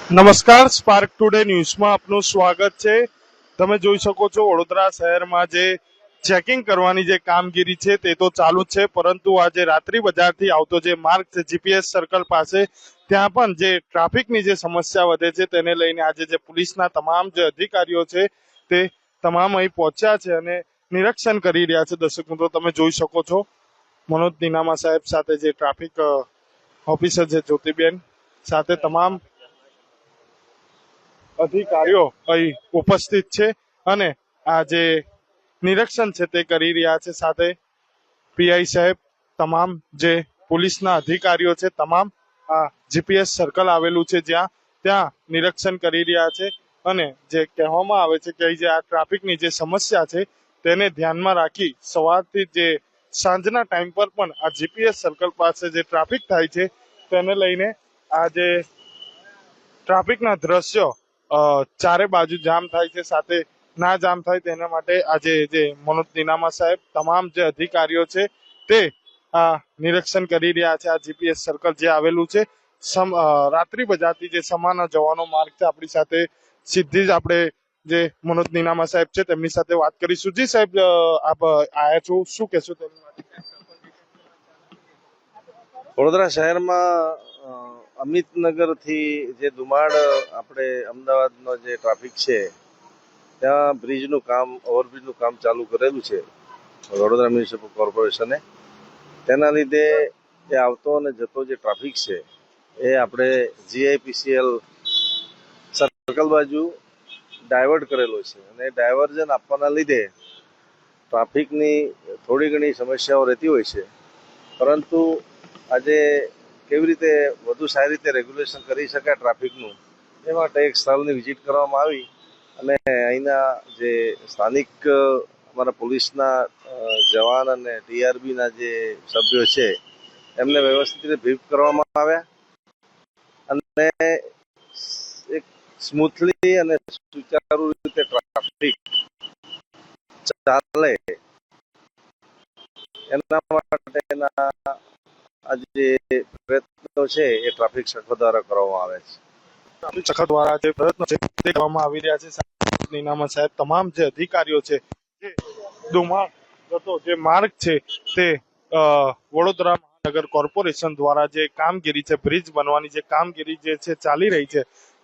નમસ્કાર, spark today ન્યૂઝમાં આપનું સ્વાગત છે। તમે જોઈ શકો છો વડોદરા શહેરમાં જે ચેકિંગ કરવાની જે કામગીરી છે તે તો ચાલુ જ છે, પરંતુ આજે રાત્રિ બજારથી આવતો જે માર્ગ છે જીપીએસ સર્કલ પાસે ત્યાં પણ જે ટ્રાફિકની જે સમસ્યા વધે છે તેને લઈને આજે જે પોલીસના તમામ જે અધિકારીઓ છે તે તમામ અહીં પહોંચ્યા છે અને નિરીક્ષણ કરી રહ્યા છે। દર્શક મિત્રો, તમે જોઈ શકો છો મનોજ નીનામા સાહેબ સાથે જે ટ્રાફિક ઓફિસર છે જ્યોતિબેન સાથે તમામ અધિકારીઓ અહીં ઉપસ્થિત છે અને આ જે નિરીક્ષણ છે તે કરી રહ્યા છે। સાથે પીઆઈ સાહેબ, તમામ જે પોલીસના અધિકારીઓ છે, તમામ આ જીપીએસ સર્કલ આવેલું છે ત્યાં નિરીક્ષણ કરી રહ્યા છે અને જે કહેવામાં આવે છે કે જે આ ટ્રાફિકની જે સમસ્યા છે તેને ધ્યાનમાં રાખી સવારથી જે સાંજના ટાઈમ પર પણ આ જીપીએસ સર્કલ પાસે જે ટ્રાફિક થાય છે તેને લઈને આ જે ટ્રાફિકના દ્રશ્યો ચારે બાજુ જામ થાય છે, સાથે ના જામ થાય તેના માટે આજે જે મનોજ નીનામા સાહેબ, તમામ જે અધિકારીઓ છે તે આ નિરીક્ષણ કરી રહ્યા છે। આ જીપીએસ સર્કલ જે આવેલું છે રાત્રિ બજારથી જે સમાના જવાનો માર્ગ છે, આપણી સાથે સીધી જ આપણે જે મનોજ નીનામા સાહેબ છે તેમની સાથે વાત કરીશું। જી સાહેબ, આપ આયા છો, શું કહેશો તેમની માટે? વડોદરા શહેરમાં અમિતનગરથી જે દુમાડ આપણે અમદાવાદનો જે ટ્રાફિક છે ત્યાં બ્રિજનું કામ, ઓવરબ્રિજનું કામ ચાલુ કરેલું છે વડોદરા મ્યુનિસિપલ કોર્પોરેશને। તેના લીધે એ આવતો અને જતો જે ટ્રાફિક છે એ આપણે જીઆઈપીસીએલ સર્કલ બાજુ ડાયવર્ટ કરેલો છે અને ડાયવર્ઝન આપવાના લીધે ટ્રાફિકની થોડી ઘણી સમસ્યાઓ રહેતી હોય છે, પરંતુ આજે કેવી રીતે વધુ સારી રીતે રેગ્યુલેશન કરી શકાય ટ્રાફિકનું, એ માટે એક સ્થળની વિઝિટ કરવામાં આવી અને અહીંના જે સ્થાનિક અમારા પોલીસના જવાન અને ટીઆરબીના જે સભ્યો છે એમને વ્યવસ્થિત રીતે બ્રીફ કરવામાં આવ્યા અને એક સ્મૂથલી અને સુચારુ રીતે ટ્રાફિક ચાલે એના માટેના આ જે પ્રયત્નો છે એ ટ્રાફિક શાખા દ્વારા કરવામાં આવે છે। ટ્રાફિક શાખા દ્વારા જે પ્રયત્નો છે તે કરવામાં આવી રહ્યા છે। નીનામા સાહેબ, તમામ જે અધિકારીઓ છે જે દુમાડ જતો જે માર્ગ છે તે વડોદરા મહાનગર કોર્પોરેશન દ્વારા જે કામગીરી છે, બ્રિજ બનવાની જે કામગીરી જે છે ચાલી રહી છે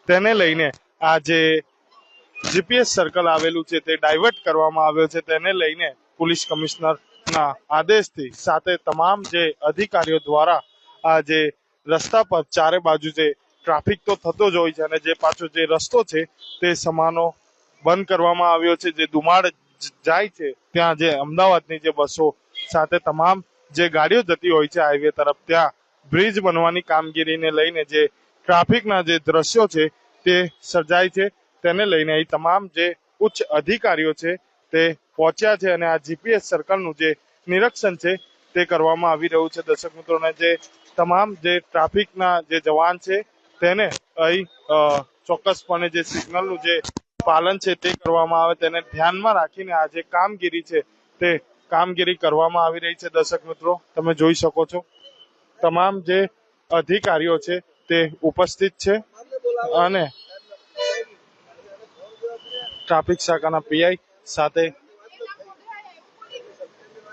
તેને લઈને આ જે જીપીએસ સર્કલ આવેલું છે તે ડાયવર્ટ કરવામાં આવ્યો છે। તેને લઈને પોલીસ કમિશનરના આદેશથી સાથે તમામ જે અધિકારીઓ દ્વારા આ જે રસ્તા પર ચારે બાજુ જે ટ્રાફિક તો થતો જ હોય છે અને જે પાછો જે રસ્તો છે તે સમાનો બંધ કરવામાં આવ્યો છે। જે દુમાડ જાય છે ત્યાં જે અમદાવાદની જે બસો સાથે તમામ જે ગાડીઓ જતી હોય છે હાઈવે તરફ, ત્યાં બ્રિજ બનવાની કામગીરીને લઈને જે ટ્રાફિકના જે દ્રશ્યો છે તે સર્જાય છે। તેને લઈને અહીં તમામ જે ઉચ્ચ અધિકારીઓ છે તે પહોંચ્યા છે અને આ જીપીએસ સર્કલનું જે નિરીક્ષણ છે તે કરવામાં આવી રહ્યું છે। દર્શક મિત્રોને જે તમામ જે ટ્રાફિકના જે જવાન છે તેને અહીં ચોક્કસપણે જે સિગ્નલનું જે પાલન છે તે કરવામાં આવે તેને ધ્યાનમાં રાખીને આ જે કામગીરી છે તે કામગીરી કરવામાં આવી રહી છે। દર્શક મિત્રો, તમે જોઈ શકો છો તમામ જે અધિકારીઓ છે તે ઉપસ્થિત છે અને ટ્રાફિક શાખાના પીઆઈ સાથે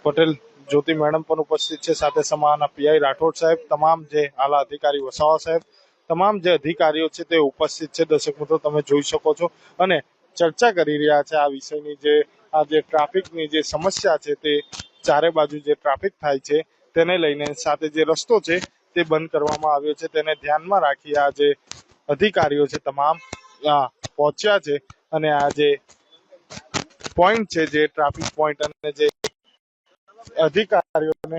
પટેલ જ્યોતિ મેડમ પણ ઉપસ્થિત છે, સાથે સમાના પીઆઈ રાઠોડ સાહેબ, તમામ જે આલા અધિકારી વસાવા સાહેબ, તમામ જે અધિકારીઓ છે તે ઉપસ્થિત છે। દર્શક મિત્રો, તમે જોઈ શકો છો અને ચર્ચા કરી રહ્યા છે આ વિષયની। જે આ જે ટ્રાફિકની જે સમસ્યા છે તે ચારે બાજુ જે ટ્રાફિક થાય છે તેને લઈને સાથે જે રસ્તો છે તે બંધ કરવામાં આવ્યો છે, તેને ધ્યાનમાં રાખી આ જે અધિકારીઓ છે તમામ પહોંચ્યા છે અને આ જે પોઈન્ટ છે, જે ટ્રાફિક પોઈન્ટ અને જે અધિકારીઓને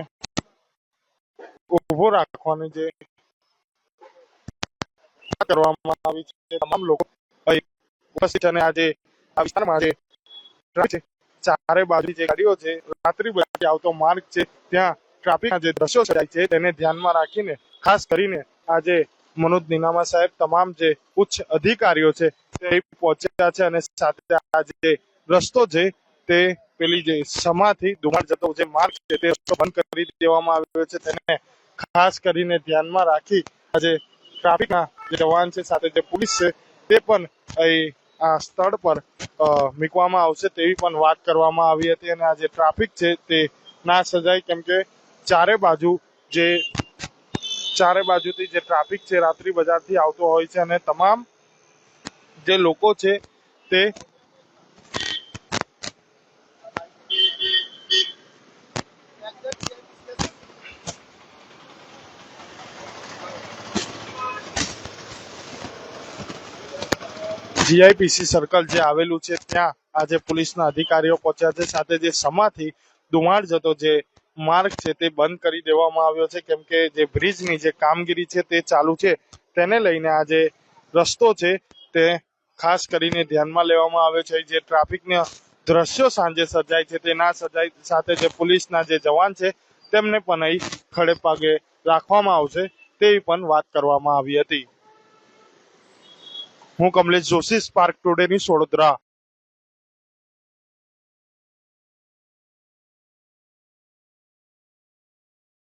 ઉભો રાખવાની જે કરવામાં આવી છે, તમામ લોકો ઉપસ્થિત અને આજે આ વિસ્તારમાં જે ટ્રાફિક છે ચારે બાજુ જે ગાડીઓ છે, રાત્રિ બજારથી આવતો માર્ગ છે ત્યાં ટ્રાફિકના જે દ્રશ્યો સર્જાય છે તેને ધ્યાનમાં રાખીને ખાસ કરીને આજે મનોજ નીનામા સાહેબ, તમામ જે ઉચ્ચ અધિકારીઓ છે તે પહોંચ્યા છે અને સાથે આ જે રસ્તો છે તે પેલી જે સમાથી દુમાડ જતો જે માર્ગ છે તે રસ્તો બંધ કરી દેવામાં આવ્યો છે, તેને ખાસ કરીને ધ્યાનમાં રાખી આજે ટ્રાફિકના જે જવાન છે સાથે જે પોલીસ છે તે પણ અહીં આ સ્થળ પર મૂકવામાં આવશે તેવી પણ વાત કરવામાં આવી હતી. અને આ જે ટ્રાફિક છે તે ના સર્જાય, કેમ કે ચારે બાજુથી જે ટ્રાફિક છે રાત્રિ બજારથી આવતો હોય છે અને તમામ જે લોકો છે તે જીઆઈપીસી સર્કલ જે આવેલું છે ત્યાં આજે પોલીસના અધિકારીઓ પહોંચ્યા છે. સાથે જે સમાથી ધુમાડ જતો જે માર્ગ છે તે બંધ કરી દેવામાં આવ્યો છે, કેમ કે જે બ્રિજની જે કામગીરી છે તે ચાલુ છે તેને લઈને આ જે રસ્તો છે તે ખાસ કરીને ધ્યાનમાં લેવામાં આવ્યો છે. જે ટ્રાફિકના દ્રશ્યો સાંજે સર્જાય છે તે ના સર્જાય, સાથે જે પોલીસના જે જવાન છે તેમને પણ અહીં ખડે પગે રાખવામાં આવશે તેવી પણ વાત કરવામાં આવી હતી. હું Kamlesh Joshi, spark today news, Vadodara.